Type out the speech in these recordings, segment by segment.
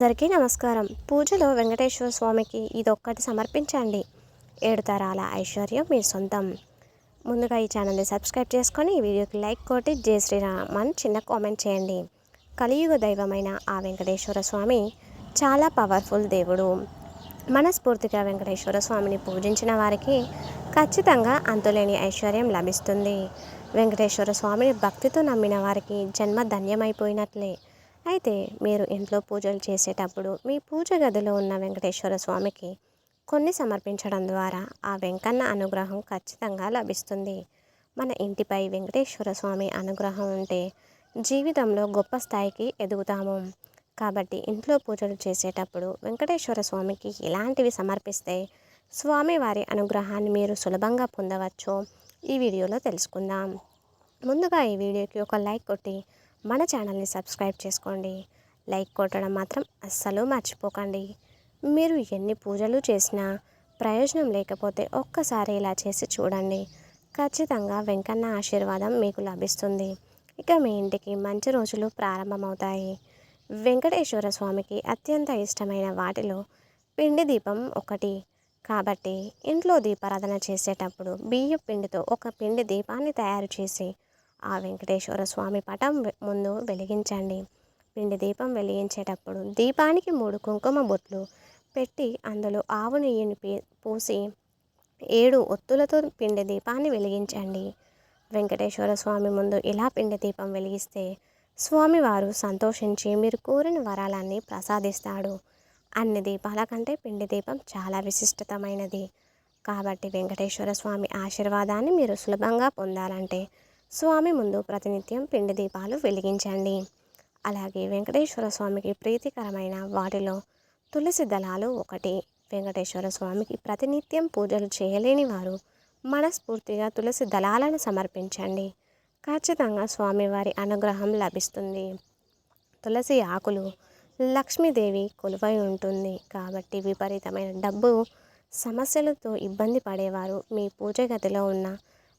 అందరికీ నమస్కారం. పూజలో వెంకటేశ్వర స్వామికి ఇదొక్కటి సమర్పించండి. 7 తరాల ఐశ్వర్యం మీ సొంతం. ముందుగా ఈ ఛానల్ని సబ్స్క్రైబ్ చేసుకొని ఈ వీడియోకి లైక్ కొట్టి జై శ్రీరామ్ అని చిన్న కామెంట్ చేయండి. కలియుగ దైవమైన ఆ వెంకటేశ్వర స్వామి చాలా పవర్ఫుల్ దేవుడు. మనస్ఫూర్తిగా వెంకటేశ్వర స్వామిని పూజించిన వారికి ఖచ్చితంగా అంతులేని ఐశ్వర్యం లభిస్తుంది. వెంకటేశ్వర స్వామిని భక్తితో నమ్మిన వారికి జన్మ ధన్యమైపోయినట్లే. అయితే మీరు ఇంట్లో పూజలు చేసేటప్పుడు మీ పూజ గదిలో ఉన్న వెంకటేశ్వర స్వామికి కొన్ని సమర్పించడం ద్వారా ఆ వెంకన్న అనుగ్రహం ఖచ్చితంగా లభిస్తుంది. మన ఇంటిపై వెంకటేశ్వర స్వామి అనుగ్రహం ఉంటే జీవితంలో గొప్ప స్థాయికి ఎదుగుతాము. కాబట్టి ఇంట్లో పూజలు చేసేటప్పుడు వెంకటేశ్వర స్వామికి ఇలాంటివి సమర్పిస్తే స్వామివారి అనుగ్రహాన్ని మీరు సులభంగా పొందవచ్చో ఈ వీడియోలో తెలుసుకుందాం. ముందుగా ఈ వీడియోకి ఒక లైక్ కొట్టి మన ఛానల్ని సబ్స్క్రైబ్ చేసుకోండి. లైక్ కొట్టడం మాత్రం అస్సలు మర్చిపోకండి. మీరు ఎన్ని పూజలు చేసినా ప్రయోజనం లేకపోతే ఒక్కసారి ఇలా చేసి చూడండి. ఖచ్చితంగా వెంకన్న ఆశీర్వాదం మీకు లభిస్తుంది. ఇక మీ ఇంటికి మంచి రోజులు ప్రారంభమవుతాయి. వెంకటేశ్వర స్వామికి అత్యంత ఇష్టమైన వాటిలో పిండి దీపం ఒకటి. కాబట్టి ఇంట్లో దీపారాధన చేసేటప్పుడు బియ్యం పిండితో ఒక పిండి దీపాన్ని తయారు చేసి ఆ వెంకటేశ్వర స్వామి పటం ముందు వెలిగించండి. పిండి దీపం వెలిగించేటప్పుడు దీపానికి 3 కుంకుమ బొట్లు పెట్టి అందులో ఆవు నెయ్యిని పూసి 7 ఒత్తులతో పిండి దీపాన్ని వెలిగించండి. వెంకటేశ్వర స్వామి ముందు ఇలా పిండి దీపం వెలిగిస్తే స్వామివారు సంతోషించి మీరు కోరిన వరాలన్నీ ప్రసాదిస్తాడు. అన్ని దీపాల కంటే పిండి దీపం చాలా విశిష్టతమైనది. కాబట్టి వెంకటేశ్వర స్వామి ఆశీర్వాదాన్ని మీరు సులభంగా పొందాలంటే స్వామి ముందు ప్రతినిత్యం పిండి దీపాలు వెలిగించండి. అలాగే వెంకటేశ్వర స్వామికి ప్రీతికరమైన వాటిలో తులసి దళాలు ఒకటి. వెంకటేశ్వర స్వామికి ప్రతినిత్యం పూజలు చేయలేని వారు మనస్ఫూర్తిగా తులసి దళాలను సమర్పించండి. ఖచ్చితంగా స్వామివారి అనుగ్రహం లభిస్తుంది. తులసి ఆకులు లక్ష్మీదేవి కొలువై ఉంటుంది. కాబట్టి విపరీతమైన డబ్బు సమస్యలతో ఇబ్బంది పడేవారు మీ పూజ గదిలో ఉన్న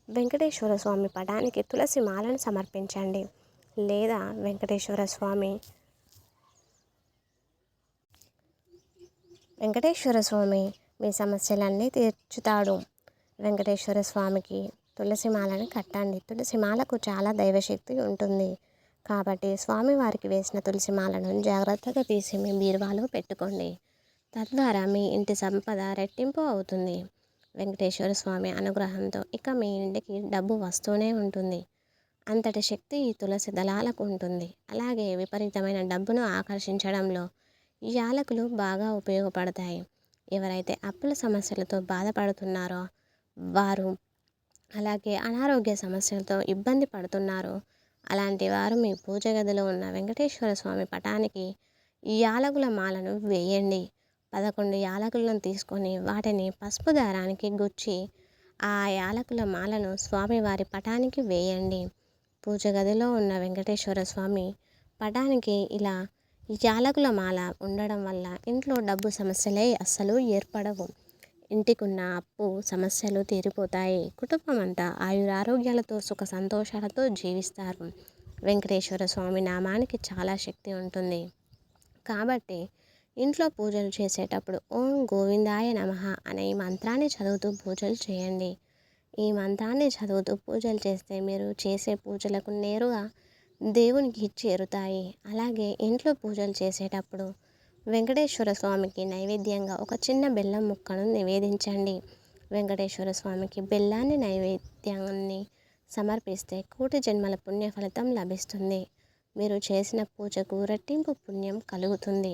వెంకటేశ్వర స్వామి పటానికి తులసి మాలను సమర్పించండి. లేదా వెంకటేశ్వర స్వామి మీ సమస్యలన్నీ తీర్చుతాడు. వెంకటేశ్వర స్వామికి తులసి మాలను కట్టండి. తులసి మాలకు చాలా దైవశక్తి ఉంటుంది. కాబట్టి స్వామివారికి వేసిన తులసి మాలను జాగ్రత్తగా తీసి మీ బీరువాలో పెట్టుకోండి. తద్వారా మీ ఇంటి సంపద రెట్టింపు అవుతుంది. వెంకటేశ్వర స్వామి అనుగ్రహంతో ఇక మీ ఇంటికి డబ్బు వస్తూనే ఉంటుంది. అంతటి శక్తి ఈ తులసి దళాలకు ఉంటుంది. అలాగే విపరీతమైన డబ్బును ఆకర్షించడంలో ఈ యాలకులు బాగా ఉపయోగపడతాయి. ఎవరైతే అప్పుల సమస్యలతో బాధపడుతున్నారో వారు, అలాగే అనారోగ్య సమస్యలతో ఇబ్బంది పడుతున్నారో అలాంటి వారు మీ పూజ గదిలో ఉన్న వెంకటేశ్వర స్వామి పటానికి ఈ యాలకుల మాలను వేయండి. 11 యాలకులను తీసుకొని వాటిని పసుపు దారానికి గుచ్చి ఆ యాలకుల మాలను స్వామివారి పటానికి వేయండి. పూజ గదిలో ఉన్న వెంకటేశ్వర స్వామి పటానికి ఇలా యాలకుల మాల ఉండడం వల్ల ఇంట్లో డబ్బు సమస్యలే అస్సలు ఏర్పడవు. ఇంటికున్న అప్పు సమస్యలు తీరిపోతాయి. కుటుంబం అంతా ఆయురారోగ్యాలతో సుఖ సంతోషాలతో జీవిస్తారు. వెంకటేశ్వర స్వామి నామానికి చాలా శక్తి ఉంటుంది. కాబట్టి ఇంట్లో పూజలు చేసేటప్పుడు ఓం గోవిందాయ నమః అనే ఈ మంత్రాన్ని చదువుతూ పూజలు చేయండి. ఈ మంత్రాన్ని చదువుతూ పూజలు చేస్తే మీరు చేసే పూజలకు నేరుగా దేవునికి చేరుతాయి. అలాగే ఇంట్లో పూజలు చేసేటప్పుడు వెంకటేశ్వర స్వామికి నైవేద్యంగా ఒక చిన్న బెల్లం ముక్కను నివేదించండి. వెంకటేశ్వర స్వామికి బెల్లాన్ని నైవేద్యాన్ని సమర్పిస్తే కోటి జన్మల పుణ్య ఫలితం లభిస్తుంది. మీరు చేసిన పూజకు రెట్టింపు పుణ్యం కలుగుతుంది.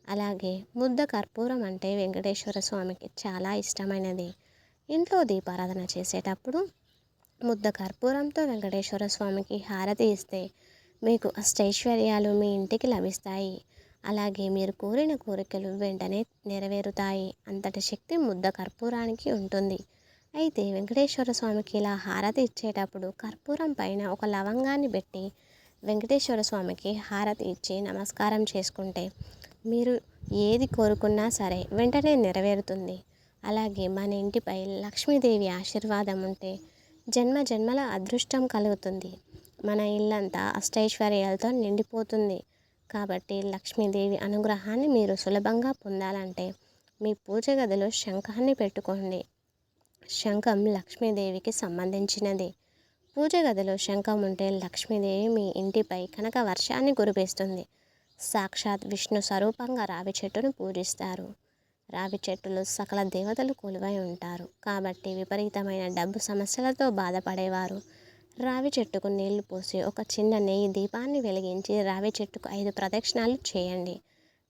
అలాగే ముద్ద కర్పూరం అంటే వెంకటేశ్వర స్వామికి చాలా ఇష్టమైనది. ఇంట్లో దీపారాధన చేసేటప్పుడు ముద్ద కర్పూరంతో వెంకటేశ్వర స్వామికి హారతి ఇస్తే మీకు అష్టైశ్వర్యాలు మీ ఇంటికి లభిస్తాయి. అలాగే మీరు కోరిన కోరికలు వెంటనే నెరవేరుతాయి. అంతటి శక్తి ముద్ద కర్పూరానికి ఉంటుంది. అయితే వెంకటేశ్వర స్వామికి ఇలా హారతి ఇచ్చేటప్పుడు కర్పూరం పైన ఒక లవంగాన్ని పెట్టి వెంకటేశ్వర స్వామికి హారతి ఇచ్చి నమస్కారం చేసుకుంటే మీరు ఏది కోరుకున్నా సరే వెంటనే నెరవేరుతుంది. అలాగే మన ఇంటిపై లక్ష్మీదేవి ఆశీర్వాదం ఉంటే జన్మ జన్మల అదృష్టం కలుగుతుంది. మన ఇల్లంతా అష్టైశ్వర్యాలతో నిండిపోతుంది. కాబట్టి లక్ష్మీదేవి అనుగ్రహాన్ని మీరు సులభంగా పొందాలంటే మీ పూజ గదిలో శంఖాన్ని పెట్టుకోండి. శంఖం లక్ష్మీదేవికి సంబంధించినది. పూజ గదిలో శంఖం ఉంటే లక్ష్మీదేవి మీ ఇంటిపై కనక వర్షాన్ని కురిపిస్తుంది. సాక్షాత్ విష్ణు స్వరూపంగా రావి చెట్టును పూజిస్తారు. రావి చెట్టులో సకల దేవతలు కొలువై ఉంటారు. కాబట్టి విపరీతమైన డబ్బు సమస్యలతో బాధపడేవారు రావి చెట్టుకు నీళ్లు పోసి ఒక చిన్న నెయ్యి దీపాన్ని వెలిగించి రావి చెట్టుకు 5 ప్రదక్షిణాలు చేయండి.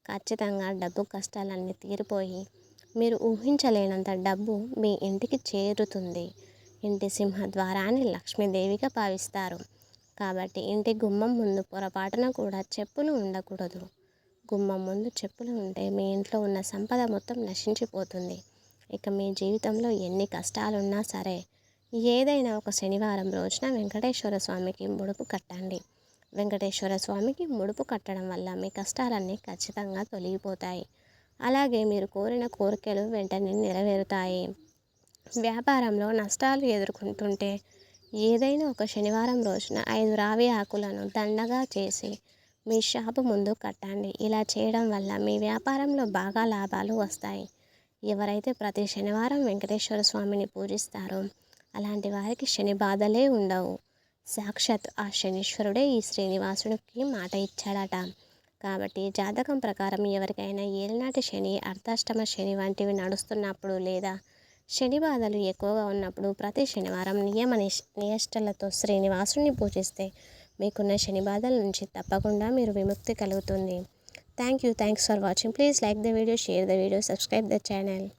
ఖచ్చితంగా డబ్బు కష్టాలన్నీ తీరిపోయి మీరు ఊహించలేనంత డబ్బు మీ ఇంటికి చేరుతుంది. ఇంటి సింహద్వారాన్ని లక్ష్మీదేవిగా భావిస్తారు. కాబట్టి ఇంటి గుమ్మం ముందు పొరపాటున కూడా చెప్పులు ఉండకూడదు. గుమ్మం ముందు చెప్పులు ఉంటే మీ ఇంట్లో ఉన్న సంపద మొత్తం నశించిపోతుంది. ఇక మీ జీవితంలో ఎన్ని కష్టాలున్నా సరే ఏదైనా ఒక శనివారం రోజున వెంకటేశ్వర స్వామికి ముడుపు కట్టండి. వెంకటేశ్వర స్వామికి ముడుపు కట్టడం వల్ల మీ కష్టాలన్నీ ఖచ్చితంగా తొలగిపోతాయి. అలాగే మీరు కోరిన కోరికలు వెంటనే నెరవేరుతాయి. వ్యాపారంలో నష్టాలు ఎదుర్కొంటుంటే ఏదైనా ఒక శనివారం రోజున 5 రావి ఆకులను దండగా చేసి మీ షాపు ముందు కట్టండి. ఇలా చేయడం వల్ల మీ వ్యాపారంలో బాగా లాభాలు వస్తాయి. ఎవరైతే ప్రతి శనివారం వెంకటేశ్వర స్వామిని పూజిస్తారో అలాంటి వారికి శని బాధలే ఉండవు. సాక్షాత్ ఆ శనీశ్వరుడే ఈ శ్రీనివాసుడికి మాట ఇచ్చాడట. కాబట్టి జాతకం ప్రకారం ఎవరికైనా ఏలినాటి శని, అర్ధాష్టమ శని వంటివి నడుస్తున్నప్పుడు లేదా శని బాధలు ఎక్కువగా ఉన్నప్పుడు ప్రతి శనివారం నియష్టలతో శ్రీనివాసుని పూజిస్తే మీకున్న శని బాధల నుంచి తప్పకుండా మీరు విముక్తి కలుగుతుంది. Thanks for watching. Please like the video, share the video, subscribe the channel.